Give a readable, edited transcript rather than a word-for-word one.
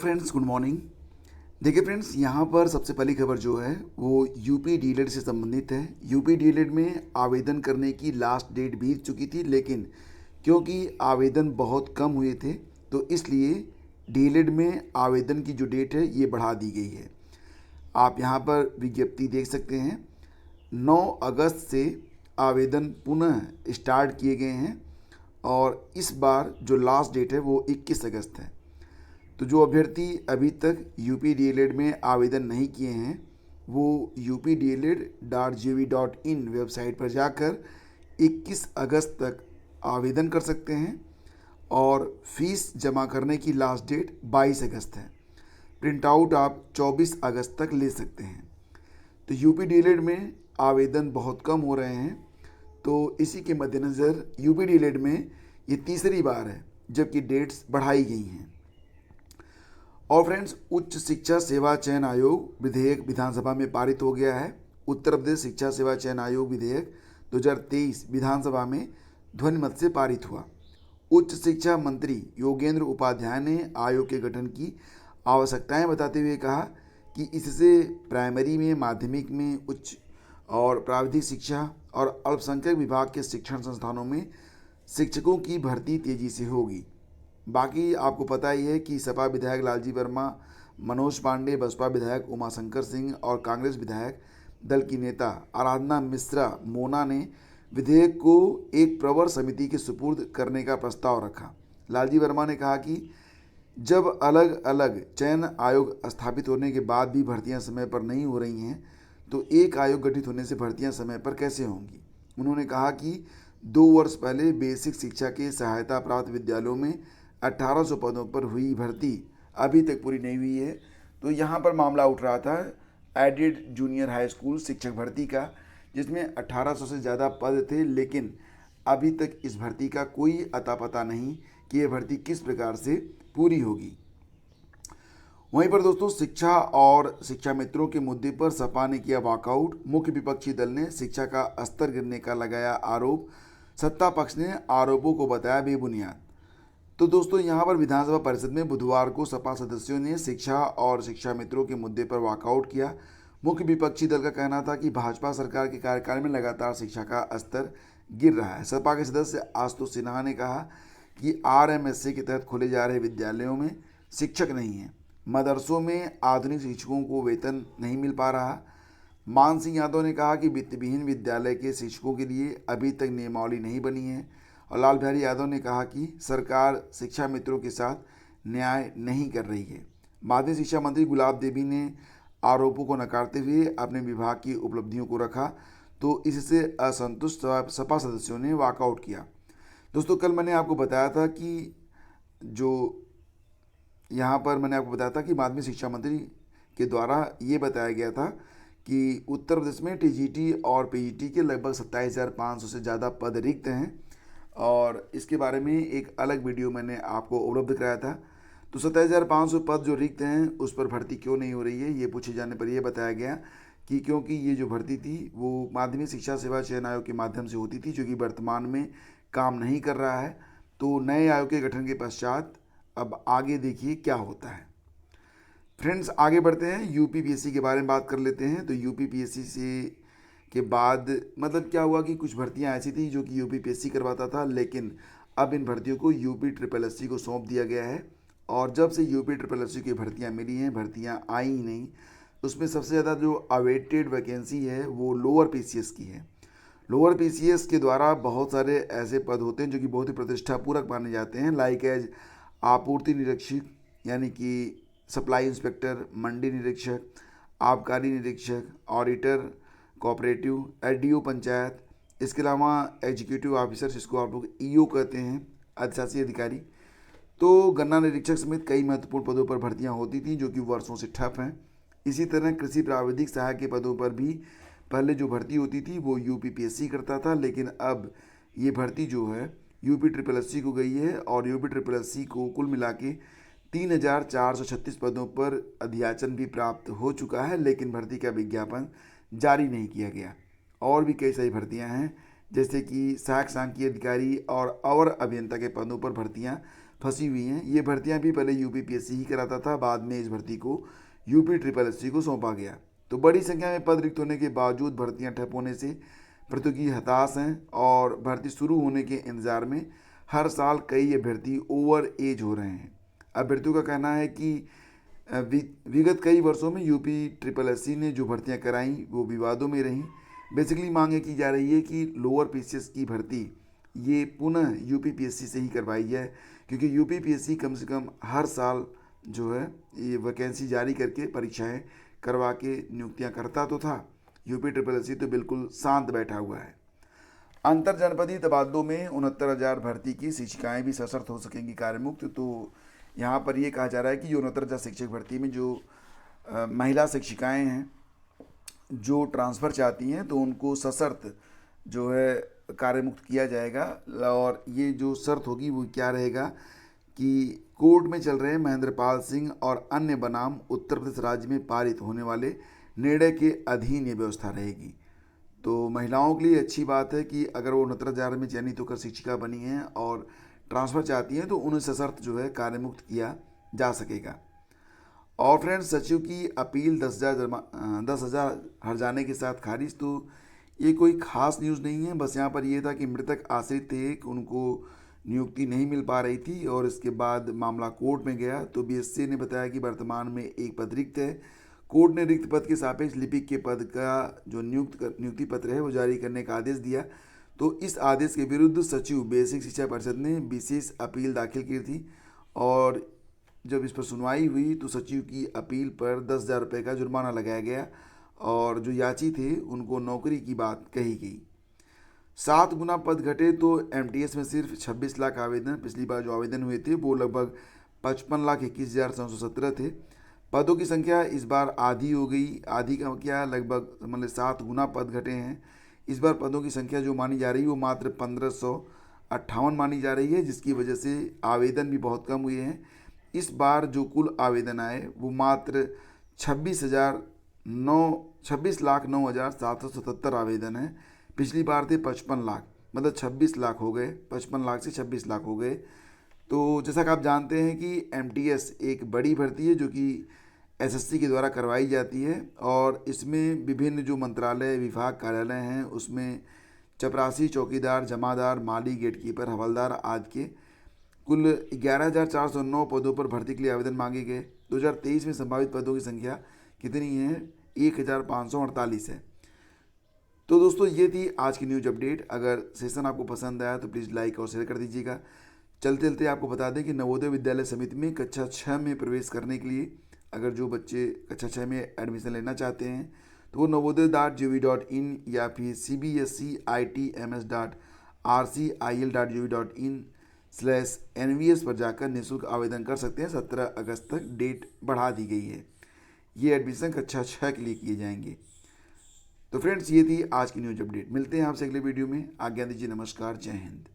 Friends, good morning. देखिए friends, यहाँ पर सबसे पहली खबर जो है वो यूपी डीएलएड से संबंधित है। यूपी डीएलएड में आवेदन करने की लास्ट डेट बीत चुकी थी, लेकिन क्योंकि आवेदन बहुत कम हुए थे तो इसलिए डीएलएड में आवेदन की जो डेट है ये बढ़ा दी गई है। आप यहाँ पर विज्ञप्ति देख सकते हैं। 9 अगस्त से आवेदन पुनः स्टार्ट किए गए हैं और इस बार जो लास्ट डेट है वो 21 अगस्त है। तो जो अभ्यर्थी अभी तक यूपी डीएलएड में आवेदन नहीं किए हैं वो updled.gov.in वेबसाइट पर जाकर 21 अगस्त तक आवेदन कर सकते हैं और फीस जमा करने की लास्ट डेट 22 अगस्त है। प्रिंट आउट आप 24 अगस्त तक ले सकते हैं। तो यूपी डीएलएड में आवेदन बहुत कम हो रहे हैं, तो इसी के मद्देनज़र यूपी डीएलएड में ये तीसरी बार है जबकि डेट्स बढ़ाई गई हैं। और फ्रेंड्स, उच्च शिक्षा सेवा चयन आयोग विधेयक विधानसभा में पारित हो गया है। उत्तर प्रदेश शिक्षा सेवा चयन आयोग विधेयक 2023 विधानसभा में ध्वनिमत से पारित हुआ। उच्च शिक्षा मंत्री योगेंद्र उपाध्याय ने आयोग के गठन की आवश्यकताएं बताते हुए कहा कि इससे प्राइमरी में, माध्यमिक में, उच्च और प्राविधिक शिक्षा और अल्पसंख्यक विभाग के शिक्षण संस्थानों में शिक्षकों की भर्ती तेजी से होगी। बाकी आपको पता ही है कि सपा विधायक लालजी वर्मा, मनोज पांडे, बसपा विधायक उमाशंकर सिंह और कांग्रेस विधायक दल की नेता आराधना मिश्रा मोना ने विधेयक को एक प्रवर समिति के सुपुर्द करने का प्रस्ताव रखा। लालजी वर्मा ने कहा कि जब अलग अलग चयन आयोग स्थापित होने के बाद भी भर्तियां समय पर नहीं हो रही हैं तो एक आयोग गठित होने से भर्तियां समय पर कैसे होंगी। उन्होंने कहा कि 2 वर्ष पहले बेसिक शिक्षा के सहायता प्राप्त विद्यालयों में 1800 पदों पर हुई भर्ती अभी तक पूरी नहीं हुई है। तो यहाँ पर मामला उठ रहा था एडेड जूनियर हाई स्कूल शिक्षक भर्ती का, जिसमें 1800 से ज़्यादा पद थे, लेकिन अभी तक इस भर्ती का कोई अता पता नहीं कि यह भर्ती किस प्रकार से पूरी होगी। वहीं पर दोस्तों, शिक्षा और शिक्षा मित्रों के मुद्दे पर सपा ने किया वॉकआउट। मुख्य विपक्षी दल ने शिक्षा का स्तर गिरने का लगाया आरोप। सत्ता पक्ष ने आरोपों को बताया बेबुनियाद। तो दोस्तों, यहाँ पर विधानसभा परिषद में बुधवार को सपा सदस्यों ने शिक्षा और शिक्षा मित्रों के मुद्दे पर वॉकआउट किया। मुख्य विपक्षी दल का कहना था कि भाजपा सरकार के कार्यकाल में लगातार शिक्षा का स्तर गिर रहा है। सपा के सदस्य आशुतोष सिन्हा ने कहा कि आरएमएसए के तहत खोले जा रहे विद्यालयों में शिक्षक नहीं हैं, मदरसों में आधुनिक शिक्षकों को वेतन नहीं मिल पा रहा। मान सिंह यादव ने कहा कि वित्तविहीन विद्यालय के शिक्षकों के लिए अभी तक नियमावली नहीं बनी है। और लाल बिहारी यादव ने कहा कि सरकार शिक्षा मित्रों के साथ न्याय नहीं कर रही है। माध्यमिक शिक्षा मंत्री गुलाब देवी ने आरोपों को नकारते हुए अपने विभाग की उपलब्धियों को रखा, तो इससे असंतुष्ट सपा सदस्यों ने वॉकआउट किया। दोस्तों, कल मैंने आपको बताया था कि माध्यमिक शिक्षा मंत्री के द्वारा ये बताया गया था कि उत्तर प्रदेश में टीजीटी और पीजीटी के लगभग 27,500 से ज़्यादा पद रिक्त हैं और इसके बारे में एक अलग वीडियो मैंने आपको उपलब्ध कराया था। तो 27,500 पद जो रिक्त हैं उस पर भर्ती क्यों नहीं हो रही है, ये पूछे जाने पर यह बताया गया कि क्योंकि ये जो भर्ती थी वो माध्यमिक शिक्षा सेवा चयन आयोग के माध्यम से होती थी, जो कि वर्तमान में काम नहीं कर रहा है। तो नए आयोग के गठन के पश्चात अब आगे देखिए क्या होता है। फ्रेंड्स, आगे बढ़ते हैं, यूपीपीएससी के बारे में बात कर लेते हैं। तो यूपीपीएससी से के बाद मतलब क्या हुआ कि कुछ भर्तियां ऐसी थी जो कि यूपीपीएससी करवाता था, लेकिन अब इन भर्तियों को यूपीएससी को सौंप दिया गया है। और जब से यूपीएससी की भर्तियां मिली हैं, भर्तियां आई ही नहीं। उसमें सबसे ज़्यादा जो अवेटेड वैकेंसी है वो लोअर पीसीएस की है। लोअर पीसीएस के द्वारा बहुत सारे ऐसे पद होते हैं जो कि बहुत ही प्रतिष्ठापूर्वक माने जाते हैं, लाइक एज आपूर्ति निरीक्षक यानी कि सप्लाई इंस्पेक्टर, मंडी निरीक्षक, आबकारी निरीक्षक, ऑडिटर कोऑपरेटिव, एडीओ पंचायत, इसके अलावा एग्जीक्यूटिव ऑफिसर जिसको आप लोग ईओ कहते हैं, अधिशासी अधिकारी। तो गन्ना निरीक्षक समेत कई महत्वपूर्ण पदों पर भर्तियां होती थी जो कि वर्षों से ठप हैं। इसी तरह कृषि प्राविधिक सहायक के पदों पर भी पहले जो भर्ती होती थी वो यूपीपीएससी करता था, लेकिन अब ये भर्ती जो है यूपीएससी को गई है और यूपीएससी को कुल मिला के 3,436 पदों पर अध्याचन भी प्राप्त हो चुका है, लेकिन भर्ती का विज्ञापन जारी नहीं किया गया। और भी कई सारी भर्तियां हैं जैसे कि सहायक सांख्यिकी अधिकारी और अवर अभियंता के पदों पर भर्तियां फंसी हुई हैं। ये भर्तियां भी पहले यूपीपीएससी ही कराता था, बाद में इस भर्ती को यूपीएससी को सौंपा गया। तो बड़ी संख्या में पद रिक्त होने के बावजूद भर्तियां ठप होने से प्रतियोगी हताश हैं और भर्ती शुरू होने के इंतज़ार में हर साल कई अभ्यर्थी ओवर एज हो रहे हैं। अभ्यर्थियों का कहना है कि विगत कई वर्षों में यूपीएससी ने जो भर्तियां कराई वो विवादों में रहीं। बेसिकली मांग की जा रही है कि लोअर पीसीएस की भर्ती ये पुनः यूपीपीएससी से ही करवाई जाए, क्योंकि यूपीपीएससी कम से कम हर साल जो है ये वैकेंसी जारी करके परीक्षाएं करवा के नियुक्तियां करता तो था। यूपीएससी तो बिल्कुल शांत बैठा हुआ है। अंतर जनपदीय तबादलों में 69,000 भर्ती की शिक्षिकाएं भी सशर्त हो सकेंगी कार्यमुक्त। तो यहाँ पर ये कहा जा रहा है कि 69,000 शिक्षक भर्ती में जो महिला शिक्षिकाएं हैं जो ट्रांसफ़र चाहती हैं तो उनको सशर्त जो है कार्यमुक्त किया जाएगा। और ये जो शर्त होगी वो क्या रहेगा कि कोर्ट में चल रहे महेंद्रपाल सिंह और अन्य बनाम उत्तर प्रदेश राज्य में पारित होने वाले निर्णय के अधीन ये व्यवस्था रहेगी। तो महिलाओं के लिए अच्छी बात है कि अगर वो 69,000 में चयनित होकर शिक्षिका बनी हैं और ट्रांसफ़र चाहती हैं तो उन्हें सशर्त जो है कार्यमुक्त किया जा सकेगा। और फ्रेंड्स, सचिव की अपील 10,000 हर्जाने के साथ खारिज। तो ये कोई खास न्यूज़ नहीं है, बस यहाँ पर ये था कि मृतक आश्रित थे कि उनको नियुक्ति नहीं मिल पा रही थी और इसके बाद मामला कोर्ट में गया। तो बीएससी ने बताया कि वर्तमान में एक पद रिक्त है। कोर्ट ने रिक्त पद के सापेक्ष लिपिक के पद का जो नियुक्ति पत्र है वो जारी करने का आदेश दिया। तो इस आदेश के विरुद्ध सचिव बेसिक शिक्षा परिषद ने विशेष अपील दाखिल की थी और जब इस पर सुनवाई हुई तो सचिव की अपील पर 10,000 रुपये का जुर्माना लगाया गया और जो याची थे उनको नौकरी की बात कही गई। 7 गुना पद घटे तो एमटीएस में सिर्फ 26 लाख आवेदन। पिछली बार जो आवेदन हुए थे वो लगभग 55,21,717 थे। पदों की संख्या इस बार आधी हो गई। आधी का क्या, लगभग मतलब 7 गुना पद घटे हैं। इस बार पदों की संख्या जो मानी जा रही है वो मात्र 1558 मानी जा रही है, जिसकी वजह से आवेदन भी बहुत कम हुए हैं। इस बार जो कुल आवेदन आए वो मात्र 26,09,777 आवेदन हैं। पिछली बार थे 55 लाख, मतलब 26 लाख हो गए, 55 लाख से 26 लाख हो गए। तो जैसा कि आप जानते हैं कि एमटीएस एक बड़ी भर्ती है जो कि एसएससी के द्वारा करवाई जाती है और इसमें विभिन्न जो मंत्रालय विभाग कार्यालय हैं उसमें चपरासी, चौकीदार, जमादार, माली, गेटकीपर, हवलदार आदि के कुल 11,409 पदों पर भर्ती के लिए आवेदन मांगे गए। 2023 में संभावित पदों की संख्या कितनी है? 1,548 है। तो दोस्तों ये थी आज की न्यूज अपडेट। अगर सेशन आपको पसंद आया तो प्लीज़ लाइक और शेयर कर दीजिएगा। चलते चलते आपको बता दें कि नवोदय विद्यालय समिति में कक्षा 6 में प्रवेश करने के लिए अगर जो बच्चे कक्षा 6 में एडमिशन लेना चाहते हैं तो वो navodaya.gov.in या फिर cbscitms.rcil.gov.in/nvs पर जाकर निःशुल्क आवेदन कर सकते हैं। 17 अगस्त तक डेट बढ़ा दी गई है। ये एडमिशन कक्षा 6 के लिए किए जाएंगे। तो फ्रेंड्स, ये थी आज की न्यूज अपडेट। मिलते हैं आपसे अगले वीडियो में। आज्ञा दीजिए, नमस्कार, जय हिंद।